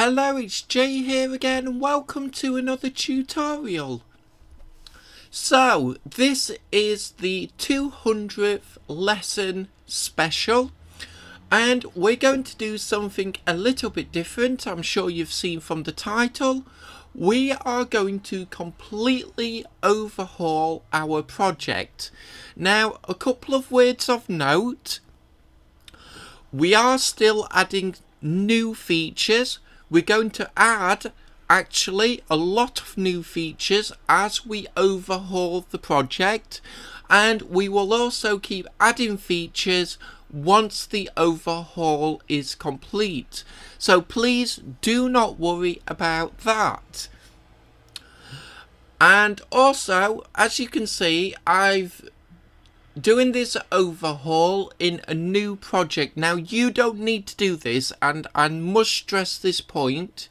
Hello, it's Jay here again and welcome to another tutorial. So, this is the 200th lesson special and we're going to do something a little bit different. I'm sure you've seen from the title. We are going to completely overhaul our project. Now, a couple of words of note. We are still adding new features. We're going to add actually a lot of new features as we overhaul the project, and we will also keep adding features once the overhaul is complete. So please do not worry about that. And also, as you can see, I've doing this overhaul in a new project. Now, you don't need to do this, and I must stress this point.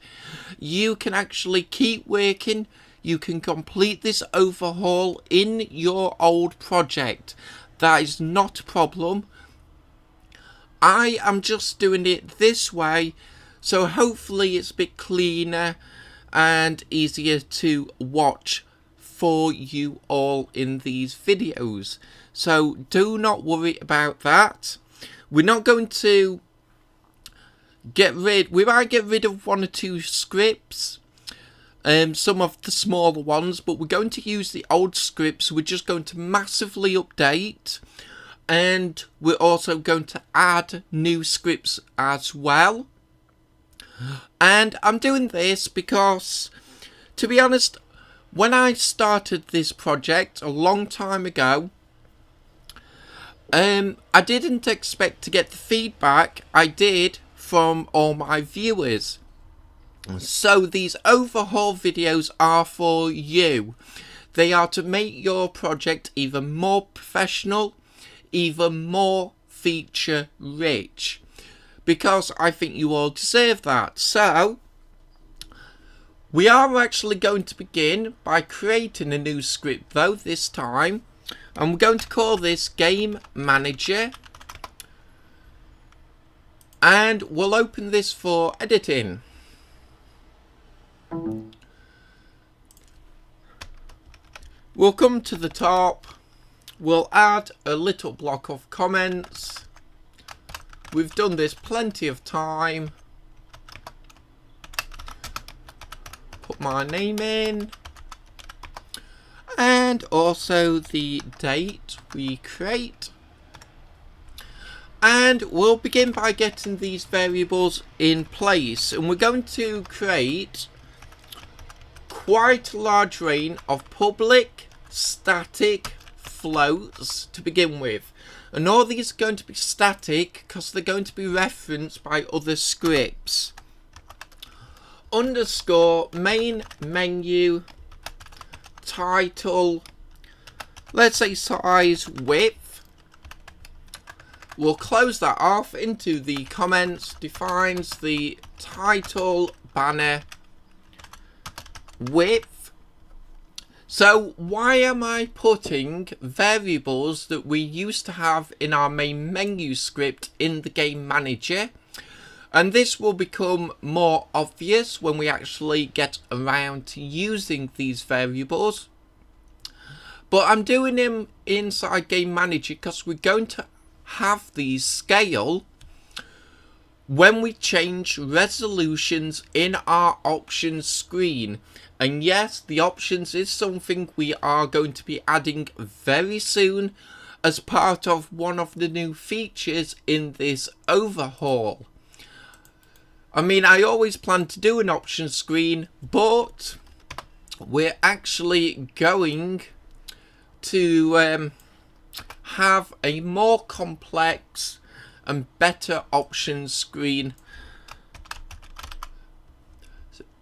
You can actually keep working. You can complete this overhaul in your old project. That is not a problem. I am just doing it this way, so hopefully it's a bit cleaner and easier to watch for you all in these videos. So do not worry about that. We're not going to we might get rid of one or two scripts, some of the smaller ones, but we're going to use the old scripts. We're just going to massively update, and we're also going to add new scripts as well. And I'm doing this because, to be honest, when I started this project a long time ago, I didn't expect to get the feedback I did from all my viewers. So these overhaul videos are for you. They are to make your project even more professional, even more feature rich, because I think you all deserve that. So we are actually going to begin by creating a new script though this time. And we're going to call this Game Manager. And we'll open this for editing. We'll come to the top. We'll add a little block of comments. We've done this plenty of time. Put my name in. And also the date we create. And we'll begin by getting these variables in place. And we're going to create quite a large range of public static floats to begin with. And all these are going to be static because they're going to be referenced by other scripts. Underscore main menu title, let's say size width. We'll close that off into the comments, defines the title banner width. So why am I putting variables that we used to have in our main menu script in the game manager? And this will become more obvious when we actually get around to using these variables. But I'm doing them inside Game Manager because we're going to have these scale when we change resolutions in our options screen. And yes, the options is something we are going to be adding very soon as part of one of the new features in this overhaul. I mean, I always plan to do an option screen, but we're actually going to have a more complex and better option screen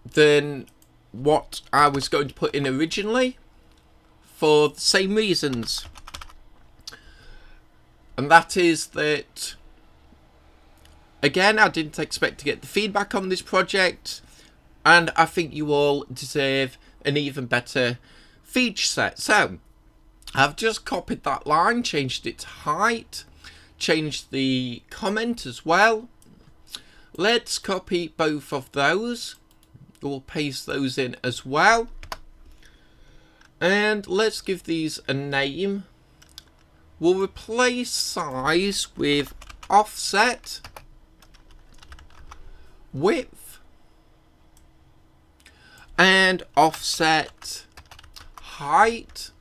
than what I was going to put in originally for the same reasons. And that is that, again, I didn't expect to get the feedback on this project, and I think you all deserve an even better feature set. So I've just copied that line, changed its height, changed the comment as well. Let's copy both of those. We'll paste those in as well. And let's give these a name. We'll replace size with offset, width, and offset height.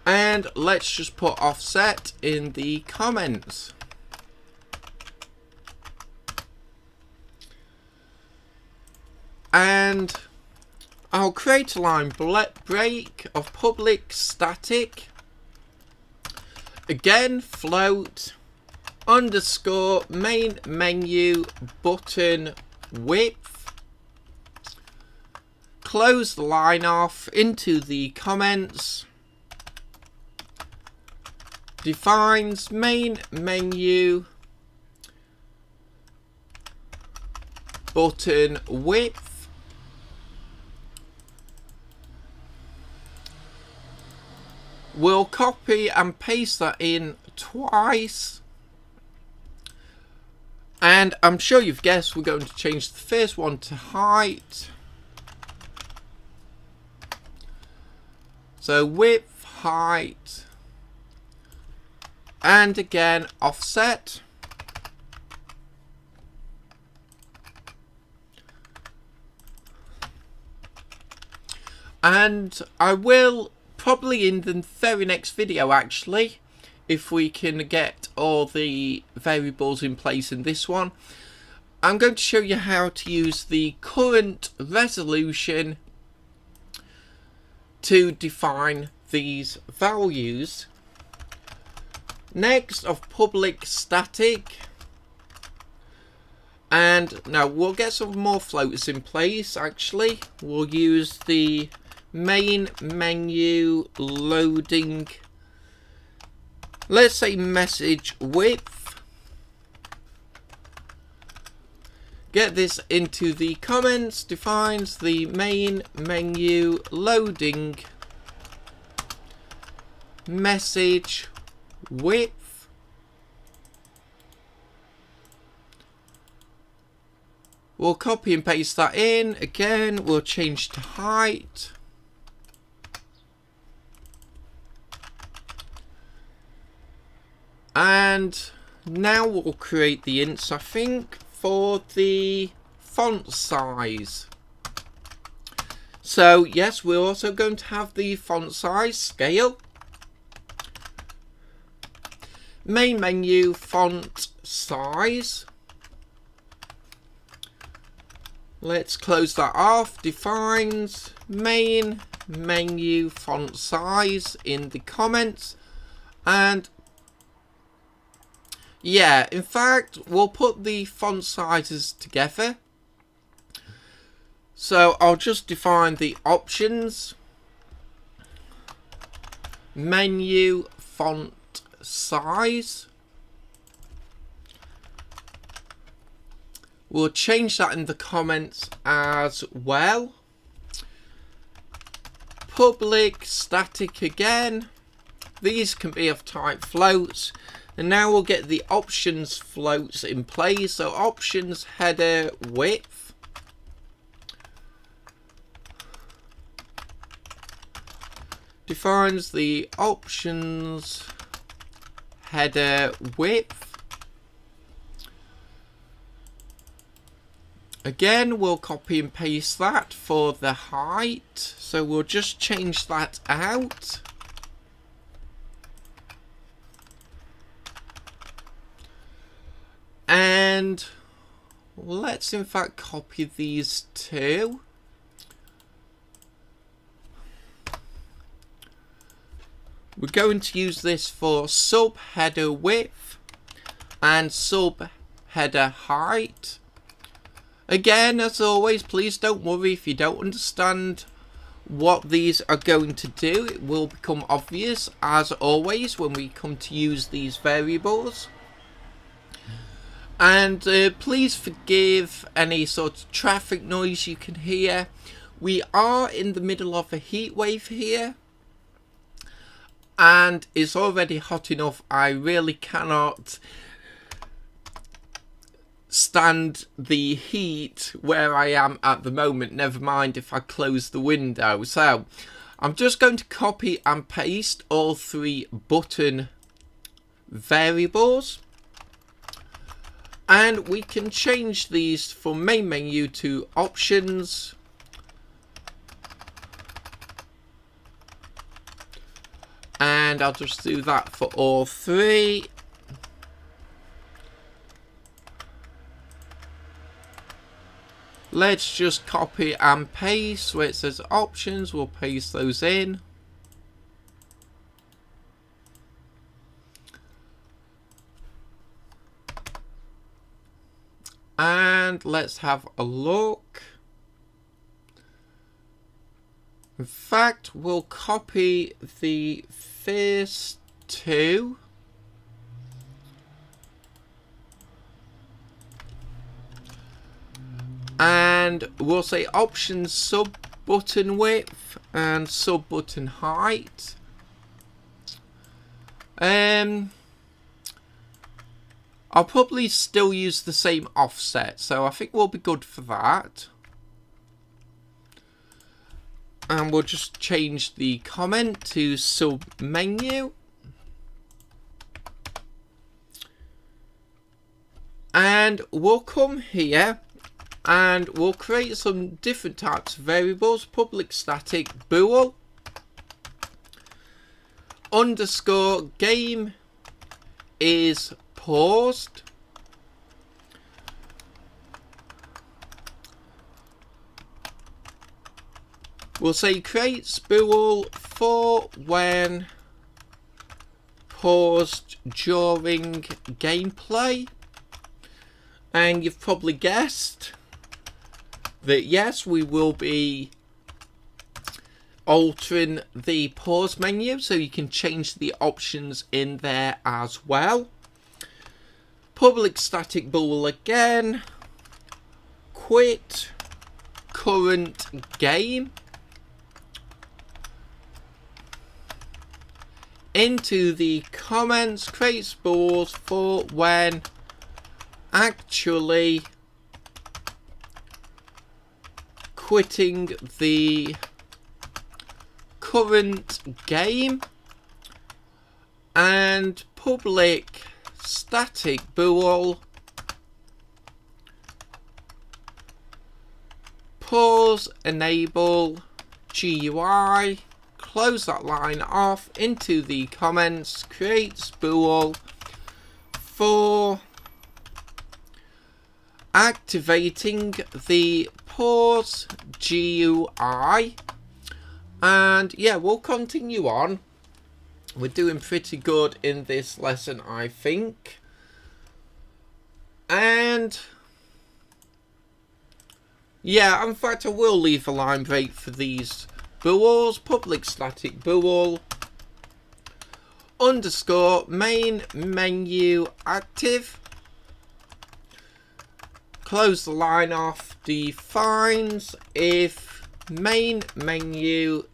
And let's just put offset in the comments. And I'll create a line break of public static. Again, float underscore main menu button width. Close the line off into the comments. Defines main menu button width. We'll copy and paste that in twice. And I'm sure you've guessed we're going to change the first one to height. So width, height, and again offset. And I will probably in the very next video, actually, if we can get all the variables in place in this one, I'm going to show you how to use the current resolution to define these values. Next, of public static. And now we'll get some more floats in place. Actually, we'll use the main menu loading, let's say message width. Get this into the comments. Defines the main menu loading message width. We'll copy and paste that in. Again, we'll change to height. And now we'll create the ints, I think, for the font size. So yes, we're also going to have the font size scale. Main menu font size. Let's close that off. Defines main menu font size in the comments. And yeah, in fact, we'll put the font sizes together. So I'll just define the options. Menu font size. We'll change that in the comments as well. Public static again. These can be of type floats. And now we'll get the options floats in place. So options header width. Defines the options header width. Again, we'll copy and paste that for the height. So we'll just change that out. And let's in fact copy these two. We're going to use this for subheader width and subheader height. Again, as always, please don't worry if you don't understand what these are going to do. It will become obvious as always when we come to use these variables. And please forgive any sort of traffic noise you can hear. We are in the middle of a heat wave here. and it's already hot enough. I really cannot stand the heat where I am at the moment, never mind if I close the window. So I'm just going to copy and paste all 3 button variables, and we can change these from main menu to options, and I'll just do that for all 3. Let's just copy and paste where it says options. We'll paste those in. And let's have a look. In fact, we'll copy the first 2. And we'll say options sub button width and sub button height. I'll probably still use the same offset, so I think we'll be good for that. And we'll just change the comment to sub menu. And we'll come here and we'll create some different types of variables. Public static bool underscore game is paused. We'll say create bool for when paused during gameplay. And you've probably guessed that yes, we will be altering the pause menu, so you can change the options in there as well. Public static bool again, quit current game, into the comments, create spools for when actually quitting the current game, and public static bool pause enable GUI, close that line off, into the comments, create spool for activating the pause GUI. And yeah, we'll continue on. We're doing pretty good in this lesson, I think. And yeah, in fact, I will leave a line break for these bools. Public static bool underscore main menu active. Close the line off, defines if main menu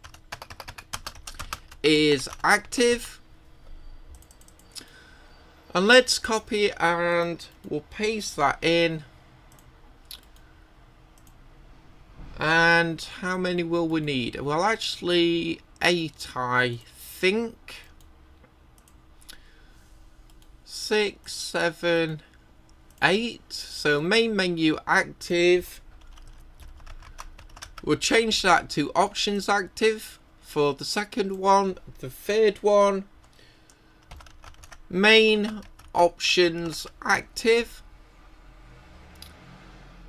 is active. And let's copy and we'll paste that in. And how many will we need? Well, actually 8, I think. 6, 7, 8. So main menu active. We'll change that to options active for the second one. The third one, main options active.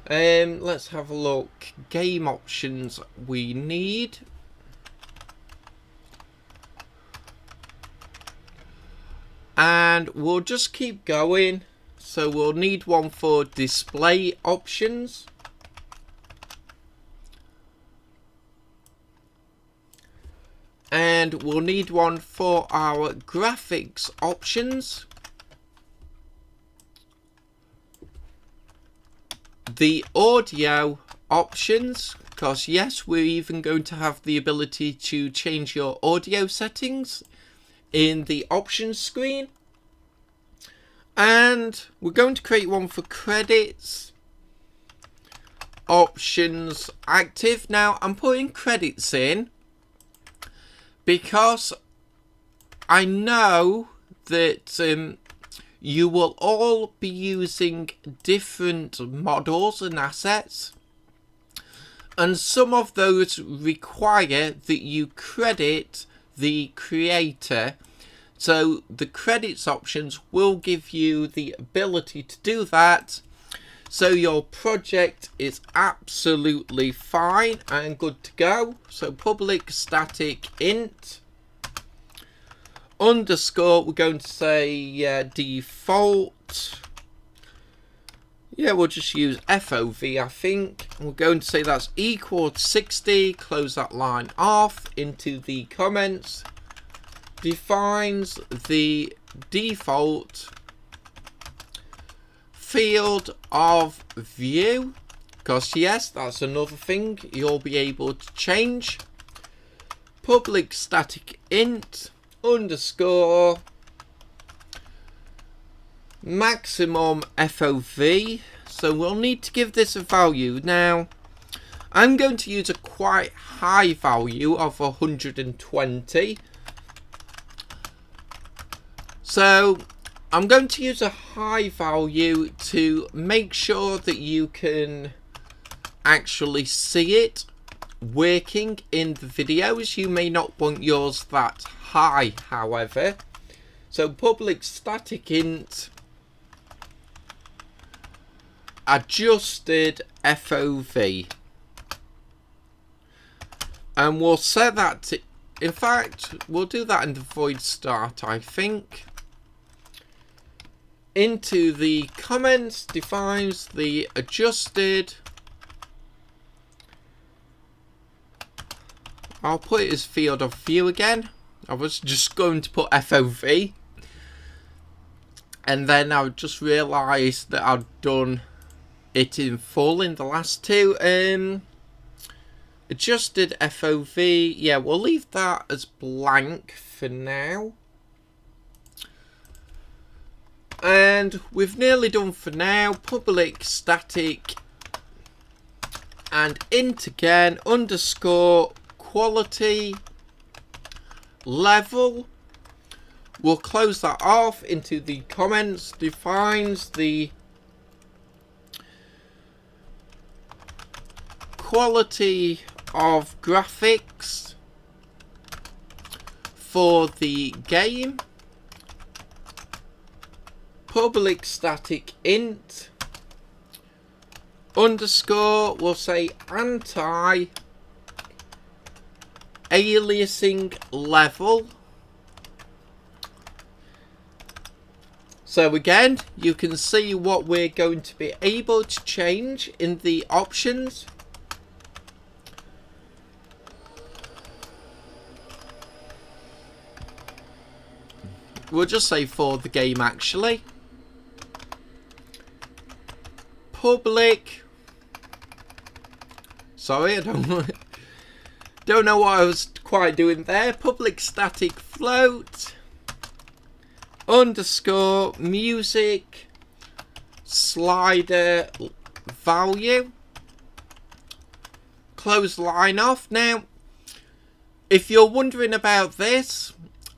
Let's have a look. Game options we need. And we'll just keep going. So we'll need one for display options. And we'll need one for our graphics options. The audio options, because yes, we're even going to have the ability to change your audio settings in the options screen. And we're going to create one for credits. Options active. Now I'm putting credits in because I know that you will all be using different models and assets, and some of those require that you credit the creator. So the credits options will give you the ability to do that. So your project is absolutely fine and good to go. So public static int underscore, we're going to say default. Yeah, we'll just use FOV, I think. We're going to say that's equal to 60. Close that line off. Into the comments. Defines the default field of view, because yes, that's another thing you'll be able to change. Public static int underscore maximum FOV. So we'll need to give this a value. Now I'm going to use a quite high value of 120. So I'm going to use a high value to make sure that you can actually see it working in the videos. You may not want yours that high, however. So public static int adjusted FOV. And we'll set that to, in fact, we'll do that in the void start, I think. Into the comments, defines the adjusted. I'll put it as field of view again. I was just going to put FOV, and then I just realised that I'd done it in full in the last two. Adjusted FOV, yeah, we'll leave that as blank for now. And we've nearly done for now. Public static and int again underscore quality level. We'll close that off. Into the comments, defines the quality of graphics for the game. Public static int underscore, we'll say anti aliasing level. So again, you can see what we're going to be able to change in the options. We'll just say for the game actually. Public, sorry, I don't know what I was quite doing there. Public static float underscore music slider value. Close line off. Now, if you're wondering about this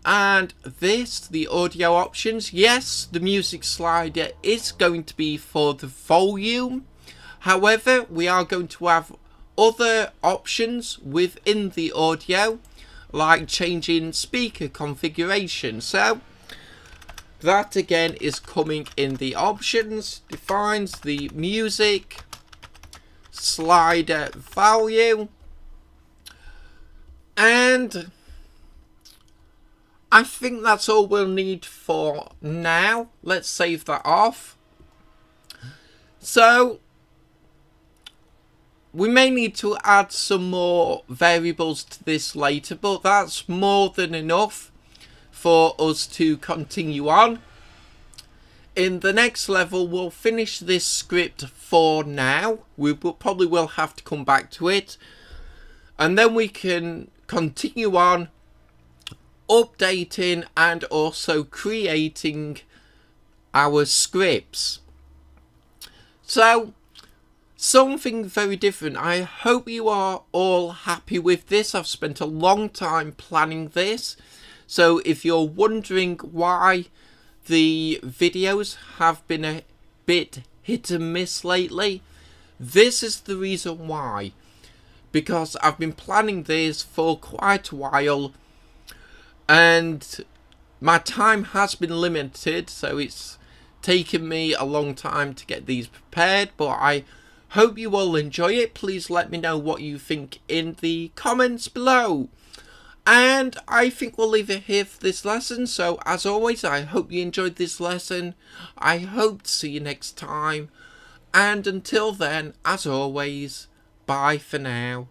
and this, the audio options, yes, the music slider is going to be for the volume. However, we are going to have other options within the audio, like changing speaker configuration. So that again is coming in the options. Defines the music slider value. And I think that's all we'll need for now. Let's save that off. So we may need to add some more variables to this later, but that's more than enough for us to continue on. In the next level, we'll finish this script for now. We probably will have to come back to it, and then we can continue on updating and also creating our scripts. So something very different. I hope you are all happy with this. I've spent a long time planning this. So if you're wondering why the videos have been a bit hit and miss lately, this is the reason why. Because I've been planning this for quite a while and my time has been limited, so it's taken me a long time to get these prepared, but I hope you all enjoy it. Please let me know what you think in the comments below. And I think we'll leave it here for this lesson. So as always, I hope you enjoyed this lesson. I hope to see you next time. And until then, as always, bye for now.